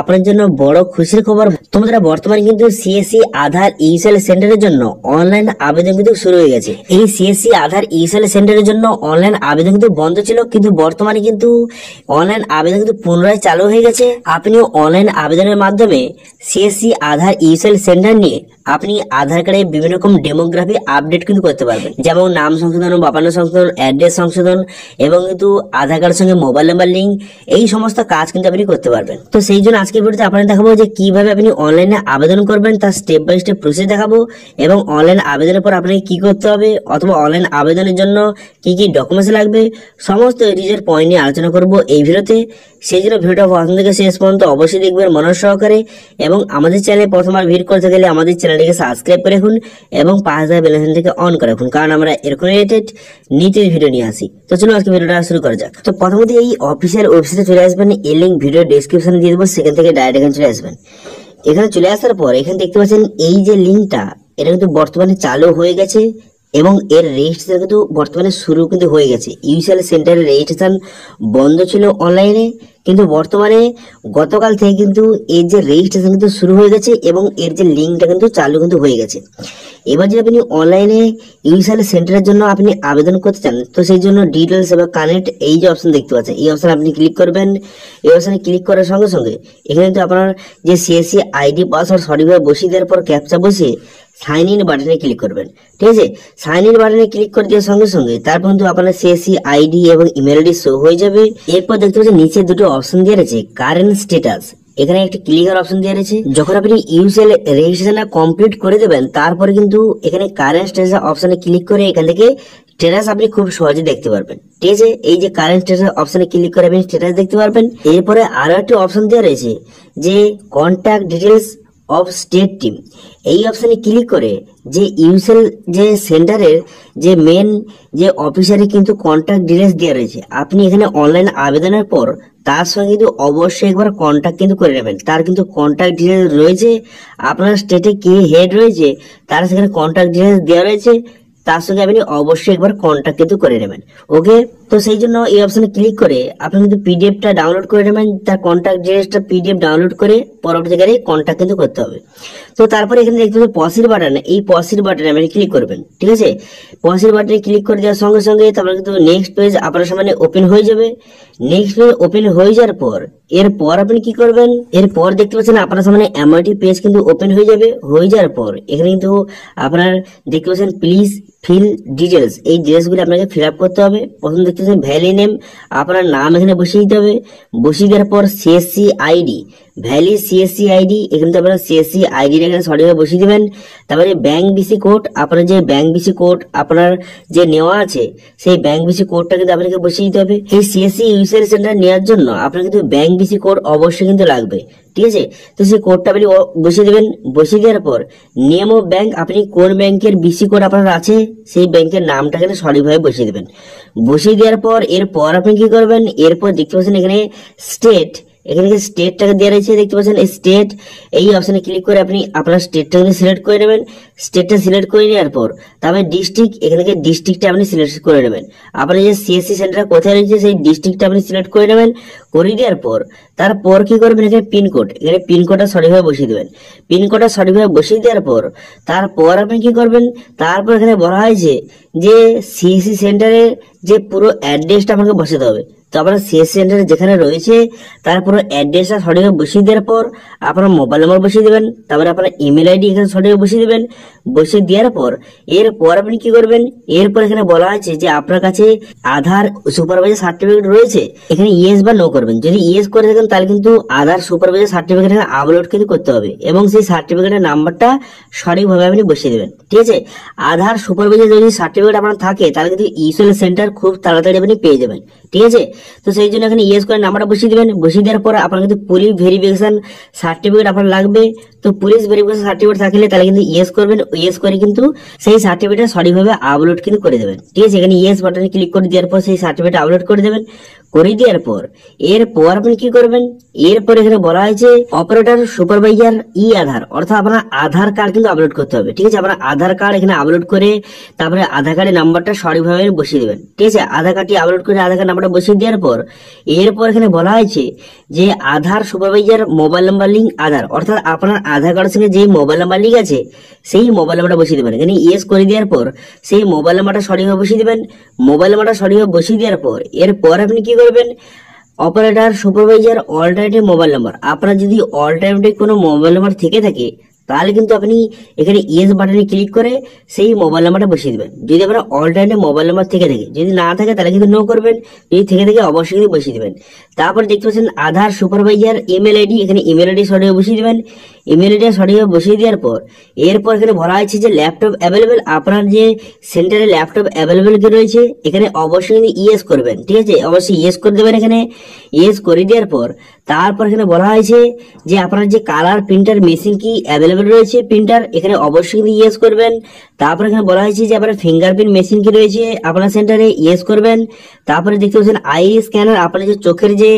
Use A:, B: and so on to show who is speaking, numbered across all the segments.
A: আপনার জন্য বড় খুশির খবর, তোমরা বর্তমানে কিন্তু সিএসসি আধার ইউসিএল সেন্টারের জন্য অনলাইন আবেদন কিন্তু শুরু হয়ে গেছে। এই সিএসসি আধার ইউসিএল সেন্টারের জন্য অনলাইন আবেদন কিন্তু বন্ধ ছিল, কিন্তু বর্তমানে কিন্তু অনলাইন আবেদন কিন্তু পুনরায় চালু হয়ে গেছে। আপনিও অনলাইন আবেদনের মাধ্যমে সিএসসি আধার ইউসিএল সেন্টার নিয়ে আপনি আধার কার্ডে বিভিন্ন রকম ডেমোগ্রাফি আপডেট কিন্তু করতে পারবেন, যেমন নাম সংশোধন, বাপান্ন সংশোধন, অ্যাড্রেস সংশোধন এবং কিন্তু আধার কার্ডের সঙ্গে মোবাইল নাম্বার লিঙ্ক, এই সমস্ত কাজ কিন্তু আপনি করতে পারবেন। তো সেই জন্য আজকের ভিডিওতে আপনাদের দেখাবো যে কিভাবে আপনি অনলাইনে আবেদন করবেন, তার স্টেপ বাই স্টেপ প্রসেস দেখাবো এবং অনলাইন আবেদনের পর আপনাকে কি করতে হবে অথবা অনলাইন আবেদনের জন্য কি কি ডকুমেন্টস লাগবে, সমস্ত রিজের পয়েন্ট নিয়ে আলোচনা করব এই ভিডিওতে। সেই জন্য ভিডিওটা প্রথম থেকে শেষ পর্যন্ত অবশ্যই দেখবেন মনোযোগ সহকারে, এবং আমাদের চ্যানেলে প্রথমবার ভিজিট করতে গেলে আমাদের চ্যানেলটিকে সাবস্ক্রাইব করে রাখুন এবং পাশে থাকা বেল আইকনটিকে অন করে রাখুন, কারণ আমরা এরকম রিলেটেড নিত্য ভিডিও নিয়ে আসি। তো চলুন আজকে ভিডিওটা শুরু করা যাক। তো প্রথমত এই অফিসিয়াল ওয়েবসাইটে চলে আসবেন, এই লিঙ্ক ভিডিও ডেসক্রিপশনে দিয়ে দেবো, সেখান থেকে ডাইরেক্ট এখানে চলে আসবেন। এখানে চলে আসার পর এখানে দেখতে পাচ্ছেন এই যে লিঙ্কটা, এটা কিন্তু বর্তমানে চালু হয়ে গেছে এবং এর রেজিস্ট্রেশন কিন্তু বর্তমানে শুরু কিন্তু হয়ে গেছে। ইউসিএল সেন্টারের রেজিস্ট্রেশন বন্ধ ছিল অনলাইনে, কিন্তু বর্তমানে গতকাল থেকে কিন্তু এর যে রেজিস্ট্রেশন কিন্তু শুরু হয়ে গেছে এবং এর যে লিঙ্কটা কিন্তু চালু কিন্তু হয়ে গেছে। এবার যদি আপনি অনলাইনে ইউসিএল সেন্টারের জন্য আপনি আবেদন করতে চান, তো সেই জন্য ডিটেলস এবং কানেক্ট এই যে অপশন দেখতে পাচ্ছেন, এই অপশন আপনি ক্লিক করবেন। এই অপশনে ক্লিক করার সঙ্গে সঙ্গে এখানে কিন্তু আপনার যে সিএসসি আইডি পাসওয়ার্ড সঠিকভাবে বসিয়ে দেওয়ার পর ক্যাপচা বসিয়ে সাইন ইন বাটনে ক্লিক করবেন। ঠিক আছে, সাইন ইন বাটনে ক্লিক করে দেওয়ার সঙ্গে সঙ্গে তারপর কিন্তু আপনার সিএসসি আইডি এবং ইমেল আইডি শো হয়ে যাবে। এরপর দেখতে পাচ্ছেন নিচে দুটো অপশন দিয়ে রয়েছে, কারেন্ট স্ট্যাটাস, এখানে একটা ক্লিকার অপশন দিয়ে রয়েছে। যখন আপনি ইউসিএল রেজিস্ট্রেশনটা কমপ্লিট করে দেবেন, তারপরে কিন্তু এখানে কারেন্ট স্ট্যাটাস অপশনে ক্লিক করে এখান থেকে স্ট্যাটাস আপনি খুব সহজে দেখতে পারবেন। ঠিক আছে, এই যে কারেন্ট স্ট্যাটাস অপশনে ক্লিক করে আপনি স্ট্যাটাস দেখতে পারবেন। এরপরে আরো একটা অপশন দেওয়া রয়েছে যে contact details of state team, এই অপশনে ক্লিক করে যে ইউসিএল যে সেন্টারের যে মেন যে অফিসারে কিন্তু কন্ট্যাক্ট ডিটেলস দেওয়া রয়েছে, আপনি এখানে অনলাইন আবেদনের পর তার সঙ্গে কিন্তু অবশ্যই একবার কন্ট্যাক্ট কিন্তু করে নেবেন। তার কিন্তু কন্ট্যাক্ট ডিটেলস রয়েছে, আপনার স্টেটে কে হেড রয়েছে তার সেখানে কন্ট্যাক্ট ডিটেলস দেওয়া রয়েছে, তার সঙ্গে আপনি অবশ্যই একবার কন্ট্যাক্ট কিন্তু করে নেবেন। ওকে, তো সেই জন্য এই অপশনে ক্লিক করে আপনি কিন্তু পিডিএফটা ডাউনলোড করে নেবেন, তার কন্ট্যাক্ট ডিটেলসটা পিডিএফ ডাউনলোড করে পরবর্তী জায়গায় কন্ট্যাক্ট কিন্তু করতে হবে। তো তারপরে এখানে দেখতে পাবেন পসির বাটন, এই পসির বাটনে আপনি ক্লিক করবেন। ঠিক আছে, পসির বাটনে ক্লিক করে দেওয়ার সঙ্গে সঙ্গে তারপরে কিন্তু নেক্সট পেজ আপনার সামনে ওপেন হয়ে যাবে। নেক্সট পেজ ওপেন হয়ে যাওয়ার পর এরপর আপনি কি করবেন, এরপর দেখতে পাচ্ছেন আপনার সামনে এমআইটি পেজ কিন্তু ওপেন হয়ে যাবে। হয়ে যাওয়ার পর এখানে কিন্তু আপনার দেখতে পাচ্ছেন প্লিজ ফিল ডিটেলস, এই ডিটেলসগুলো আপনাকে ফিল আপ করতে হবে। প্রথম দেখতে পাচ্ছেন ভ্যালি নেম, আপনার নাম এখানে বসিয়ে দিতে হবে। বসিয়ে দেওয়ার পর CSC ID, valley CSC ID, এখানে তো আপনার সিএসসি আইডিটা এখানে সঠিকভাবে বসিয়ে দেবেন। তারপরে ব্যাংক বিসি কোড, আপনার যে ব্যাংক বিসি কোড আপনার যে নেওয়া আছে সেই ব্যাংক বিসি কোডটা কিন্তু আপনাকে বসিয়ে দিতে হবে। এই সিএসসি ইউসিএল সেন্টার নেওয়ার জন্য আপনার কিন্তু ব্যাংক বিসি কোড অবশ্যই কিন্তু লাগবে। ঠিক আছে, তো সেই কোডটা আপনি বসিয়ে দেবেন। বসিয়ে দেওয়ার পর নেম অফ ব্যাংক, আপনি কোন ব্যাংকের বিসি কোড আপনার আছে সেই ব্যাংকের নামটা এখানে সঠিকভাবে বসিয়ে দেবেন। বসিয়ে দেওয়ার পর এরপর আপনি কি করবেন, এরপর দেখতে পাচ্ছেন এখানে স্টেট, এখানে স্টেটটাকে দেওয়া রয়েছে দেখতে পাচ্ছেন স্টেট, এই অপশনে ক্লিক করে আপনি আপনার স্টেটটা সিলেক্ট করে নেবেন। স্টেটটা সিলেক্ট করে নেওয়ার পর তারপরে ডিস্ট্রিক্ট, এখানে ডিস্ট্রিক্টটা আপনি সিলেক্ট করে নেবেন। আপনার যে সিএসসি সেন্টার কোথায় রয়েছে সেই ডিস্ট্রিক্টটা আপনি সিলেক্ট করে নেবেন। করে দেওয়ার পর তারপর কি করবেন, এখানে পিনকোড, এখানে পিনকোডটা সঠিকভাবে বসিয়ে দেবেন। পিনকোডটা সঠিকভাবে বসিয়ে দেওয়ার পর তারপর আপনি কি করবেন, তারপর এখানে বলা হয়েছে যে সিএসসি সেন্টারের যে পুরো অ্যাড্রেসটা আপনাকে বসাতে হবে। তো আপনার সিএসসি সেন্টার যেখানে রয়েছে তার পুরো অ্যাড্রেসটা সঠিকভাবে বসিয়ে দেওয়ার পর আপনার মোবাইল নাম্বার বসিয়ে দেবেন। তারপরে আপনার ইমেল আইডি এখানে সঠিকভাবে বসিয়ে দেবেন। বসিয়ে দেওয়ার পর এরপর আপনি কি করবেন, এরপর এখানে বলা আছে যে আপনার কাছে আধার সুপারভাইজার সার্টিফিকেট রয়েছে, এখানে ইয়েস বা নো করবেন। যদি ইয়েস করে থাকেন তাহলে কিন্তু আধার সুপারভাইজার সার্টিফিকেট এখানে আপলোড কিন্তু করতে হবে এবং সেই সার্টিফিকেটের নাম্বারটা সঠিকভাবে আপনি বসিয়ে দেবেন। ঠিক আছে, আধার সুপারভাইজার যদি সার্টিফিকেট আপনার থাকে তাহলে কিন্তু ইউসিএল সেন্টার খুব তাড়াতাড়ি আপনি পেয়ে যাবেন। ঠিক আছে, তো সেই জন্য এখানে ইয়েস করে নাম্বারটা বসিয়ে দেবেন। বসিয়ে দেওয়ার পর আপনার কিন্তু পুলিশ ভেরিফিকেশন সার্টিফিকেট আপনার লাগবে। তো পুলিশ ভেরিফিকেশন সার্টিফিকেট থাকলে তাহলে কিন্তু ইয়েস করবেন। ইয়েস করে কিন্তু সেই সার্টিফিকেট সঠিকভাবে আপলোড কিন্তু করে দেবেন। ঠিক আছে, এখানে ইয়েস বাটনে ক্লিক করে দেওয়ার পর সেই সার্টিফিকেট আপলোড করে দেবেন। করে দেওয়ার পর এরপর আপনি কি করবেন, এরপর এখানে বলা হয়েছে অপারেটর সুপারভাইজার ই আধার, অর্থাৎ আপনার আধার কার্ড কিন্তু আপলোড করতে হবে। ঠিক আছে, আপনার আধার কার্ড এখানে আপলোড করে তারপরে আধার কার্ডের নাম্বারটা সঠিকভাবে বসিয়ে দেবেন। ঠিক আছে, আধার কার্ডটি আপলোড করে আধার কার্ড নাম্বারটা বসিয়ে দেওয়ার পর এরপর এখানে বলা হয়েছে যে আধার সুপারভাইজার মোবাইল নাম্বার লিঙ্ক আধার, অর্থাৎ আপনার আধার কার্ডের সঙ্গে যে মোবাইল নাম্বার লিঙ্ক আছে সেই মোবাইল নাম্বারটা বসিয়ে দেবেন। এখানে ইয়েস করে দেওয়ার পর সেই মোবাইল নাম্বারটা সঠিকভাবে বসিয়ে দেবেন। মোবাইল নাম্বারটা সঠিকভাবে বসিয়ে দেওয়ার পর এরপর আপনি কি করবেন, operator supervisor alternative mobile number, আপনার যদি অল্টারনেটিভ কোনো মোবাইল নাম্বার থেকে থাকে তাহলে কিন্তু আপনি এখানে ইয়েস বাটনে ক্লিক করে সেই মোবাইল নাম্বারটা বসিয়ে দেবেন। যদি আপনার অল্টারনেটিভ মোবাইল নাম্বার থেকে থাকে, যদি না থাকে তাহলে কিন্তু নো করবেন, যদি থেকে থাকে অবশ্যই কিন্তু বসিয়ে দেবেন। তারপর দেখতে পাচ্ছেন আধার সুপারভাইজার ইমেল আইডি, এখানে ইমেল আইডি সঠিকভাবে বসিয়ে দেবেন। ইমেল আইডি সঠিকভাবে বসিয়ে দেওয়ার পর এরপর এখানে বলা হয়েছে যে ল্যাপটপ অ্যাভেলেবেল, আপনার যে সেন্টারে ল্যাপটপ অ্যাভেলেবেল কি রয়েছে এখানে অবশ্যই কিন্তু ইয়েস করবেন। ঠিক আছে, অবশ্যই ইয়েস করে দেবেন। এখানে ইয়েস করে দেওয়ার পর তারপর এখানে বলা হয়েছে যে আপনার যে কালার প্রিন্টার মেশিন কি অ্যাভেলেবেল রয়েছে প্রিন্টার, এখানে অবশ্যই কিন্তু ইয়েস করবেন। তারপর এখানে বলা হয়েছে যে আপনার ফিঙ্গারপ্রিন্ট মেশিন কি রয়েছে আপনার সেন্টারে, ইয়েস করবেন। তারপরে দেখতে পাচ্ছেন আই স্ক্যানার, আপনার যে চোখের যে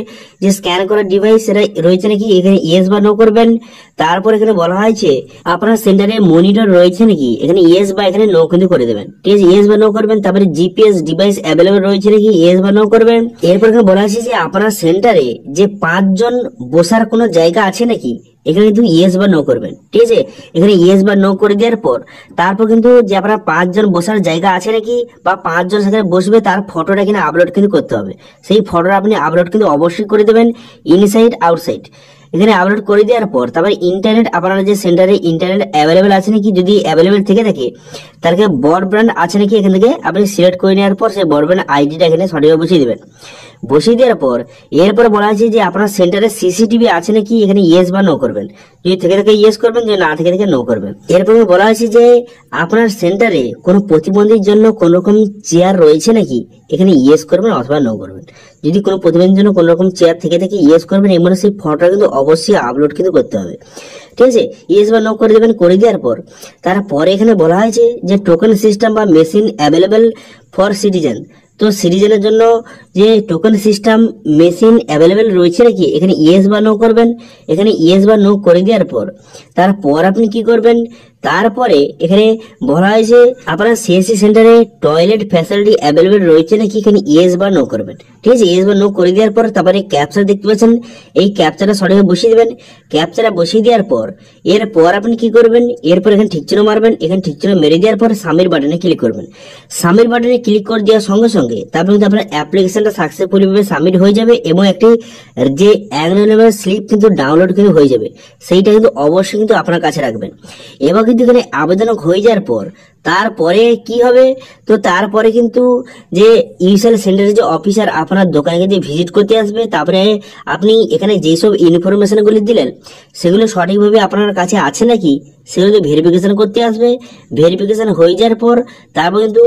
A: স্ক্যান করার ডিভাইস সেটা রয়েছে নাকি, এখানে ইয়েস বা নো করবেন। তারপর এখানে বলা হয়েছে আপনার সেন্টারে মনিটর রয়েছে নাকি, এখানে ইয়েস বা এখানে নো কিন্তু করে দেবেন। ঠিক আছে, ইয়েস বা নো করবেন। তারপরে জিপিএস ডিভাইস অ্যাভেলেবেল রয়েছে নাকি, ইয়েস বা নো করবেন। এরপর এখানে বলা হয়েছে যে আপনার সেন্টারে যে 5 জন বসার কোনো জায়গা আছে নাকি, এখানে কিন্তু ইয়েস বা নো করবেন। ঠিক আছে, এখানে ইয়েস বা নো করে দেওয়ার পর তারপর কিন্তু যে আপনার 5 জন বসার জায়গা আছে নাকি বা 5 জন সেখানে বসবে তার ফটোটা এখানে আপলোড কিন্তু করতে হবে। সেই ফটোটা আপনি আপলোড কিন্তু অবশ্যই করে দেবেন, ইনসাইড আউটসাইড। এখানে আপলোড করে দেওয়ার পর তারপরে ইন্টারনেট, আপনার যে সেন্টারে ইন্টারনেট অ্যাভেলেবেল আছে নাকি, যদি অ্যাভেলেবেল থেকে থাকে তাহলে ব্রডব্যান্ড আছে নাকি এখান থেকে আপনি সিলেক্ট করে নেওয়ার পর সেই ব্রডব্যান্ড আইডিটা এখানে সঠিকভাবে বসিয়ে দেবেন। বসিয়ে দেওয়ার পর এরপরে বলা আছে যে আপনার সেন্টারে সিসিটিভি আছে নাকি, এখানে ইয়েস বা নো করবেন। যদি থেকে থাকে ইয়েস করবেন, যদি না থেকে থাকে নো করবেন। এরপরে বলা আছে যে আপনার সেন্টারে কোনো প্রতিবন্ধীর জন্য কোন রকম চেয়ার রয়েছে নাকি, এখানে ইয়েস করবেন অথবা নো করবেন। যদি কোনো প্রতিবন্ধীর জন্য কোন রকম চেয়ার থেকে থাকে ইয়েস করবেন এবং সেই ফটোটা কিন্তু অবশ্যই আপলোড কিন্তু করতে হবে। ঠিক আছে, ইয়েস বা নো করে দেবেন। করে দেওয়ার পর তারপরে এখানে বলা হয়েছে যে টোকেন সিস্টেম বা মেশিন অ্যাভেলেবেল ফর সিটিজেন, তো সিটিজেনের জন্য যে টোকেন সিস্টেম মেশিন অ্যাভেলেবেল রয়েছে নাকি, এখানে ইয়েস বা নো করবেন। এখানে ইয়েস বা নো করে দেওয়ার পর তারপর আপনি কি করবেন, তারপরে এখানে বলা হয়েছে আপনার সিএসসি সেন্টারে টয়লেট ফ্যাসিলিটি অ্যাভেলেবেল রয়েছে নাকি, এখানে ইয়েস বা নো করবেন। ঠিক আছে, ইয়েস বা নো করে দেওয়ার পর তারপরে ক্যাপচা দেখতে পাচ্ছেন, এই ক্যাপচাটা সঠিকভাবে বসিয়ে দেবেন। ক্যাপচাটা বসিয়ে দেওয়ার পর এরপর আপনি কি করবেন, এরপর এখানে ঠিক চিহ্ন মারবেন। এখানে ঠিক চিহ্ন মেরে দেওয়ার পর সাবমিট বাটনে ক্লিক করবেন। সাবমিট বাটনে ক্লিক করে দেওয়ার সঙ্গে সঙ্গে তারপর কিন্তু আপনার অ্যাপ্লিকেশনটা সাকসেসফুলি ভাবে সাবমিট হয়ে যাবে এবং একটি যে অ্যাকনলেজমেন্ট স্লিপ কিন্তু ডাউনলোড কিন্তু হয়ে যাবে, সেইটা কিন্তু অবশ্যই কিন্তু আপনার কাছে রাখবেন। এবার কিন্তু এখানে আবেদন হয়ে যাওয়ার পর তারপরে কি হবে, তো তারপরে কিন্তু যে ইউএসএল সেন্টারের যে অফিসার আপনার দোকানে যে ভিজিট করতে আসবে, তারপরে আপনি এখানে যেসব ইনফরমেশন গুলি দিলেন সেগুলো সঠিকভাবে আপনার কাছে আছে নাকি সেগুলো ভেরিফিকেশন করতে আসবে। ভেরিফিকেশন হয়ে যাওয়ার পর তারপর কিন্তু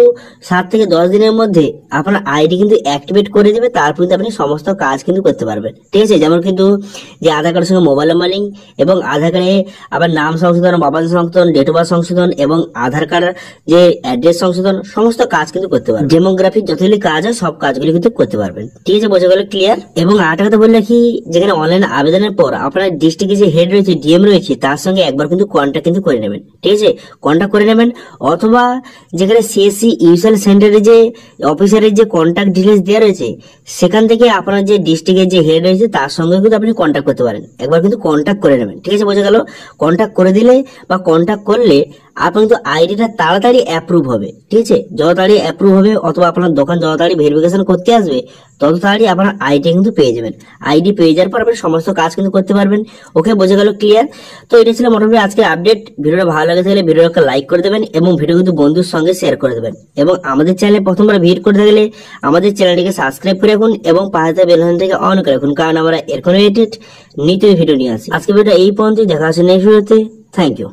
A: 7 থেকে 10 দিনের মধ্যে আপনার আইডি কিন্তু অ্যাক্টিভেট করে দেবে। তারপর কিন্তু আপনি সমস্ত কাজ কিন্তু করতে পারবেন। ঠিক আছে, যেমন কিন্তু যে আধার কার্ডের সঙ্গে মোবাইল নাম্বার লিঙ্ক এবং আধার কার্ডে আবার নাম সংশোধন, বাবার সংশোধন, ডেট অফ বার্থ সংশোধন এবং আধার কার্ড যে অ্যাড্রেস সংশোধন, সমস্ত কাজ কিন্তু করতে পারবেন। ডেমোগ্রাফির যতগুলি কাজ হয় সব কাজগুলি কিন্তু করতে পারবেন। ঠিক আছে, বোঝা গেল ক্লিয়ার। এবং আরেকটা কথা বলে রাখি, যেখানে অনলাইন আবেদনের পর আপনার ডিস্ট্রিক্টে যে হেড রয়েছে, ডিএম রয়েছে, তার সঙ্গে একবার কিন্তু কন্ট্যাক্ট কিন্তু করে নেবেন। ঠিক আছে, কন্ট্যাক্ট করে নেবেন। অথবা যেখানে সিএসসি ইউএসএল সেন্টারে যে অফিসারের যে কন্ট্যাক্ট ডিটেলস দেওয়া রয়েছে সেখান থেকে আপনার যে ডিস্ট্রিক্টের যে হেড রয়েছে তার সঙ্গে কিন্তু আপনি কন্ট্যাক্ট করতে পারেন। একবার কিন্তু কন্ট্যাক্ট করে নেবেন। ঠিক আছে, বোঝা গেল। কন্ট্যাক্ট করে দিলে বা কন্ট্যাক্ট করলে আপনার কিন্তু আইডিটা তাড়াতাড়ি অ্যাপ্রুভ হবে। ঠিক আছে, যত তাড়াতাড়ি অ্যাপ্রুভ হবে অথবা আপনার দোকান যত তাড়াতাড়ি ভেরিফিকেশন করতে আসবে তত তাড়াতাড়ি আপনার আইডি কিন্তু পেয়ে যাবেন। আইডি পেয়ে যাওয়ার পর আপনি সমস্ত কাজ কিন্তু করতে পারবেন। ওকে, বোঝা গেল ক্লিয়ার। তো এটা ছিল মোটামুটি আজকের আপডেট। ভিডিওটা ভালো লাগে থাকলে ভিডিওটাকে লাইক করে দেবেন এবং ভিডিও কিন্তু বন্ধুর সঙ্গে শেয়ার করে দেবেন। এবং আমাদের চ্যানেলে প্রথমবার ভিজিট করে থাকলে আমাদের চ্যানেলটিকে সাবস্ক্রাইব করে রাখুন এবং পাশে বেল আইকন থেকে অন করে রাখুন, কারণ আমরা এরকম রিলেটেড নিত্য ভিডিও নিয়ে আসি। আজকে ভিডিওটা এই পর্যন্ত, দেখা হচ্ছে নেক্সট ভিডিওতে। Thank you.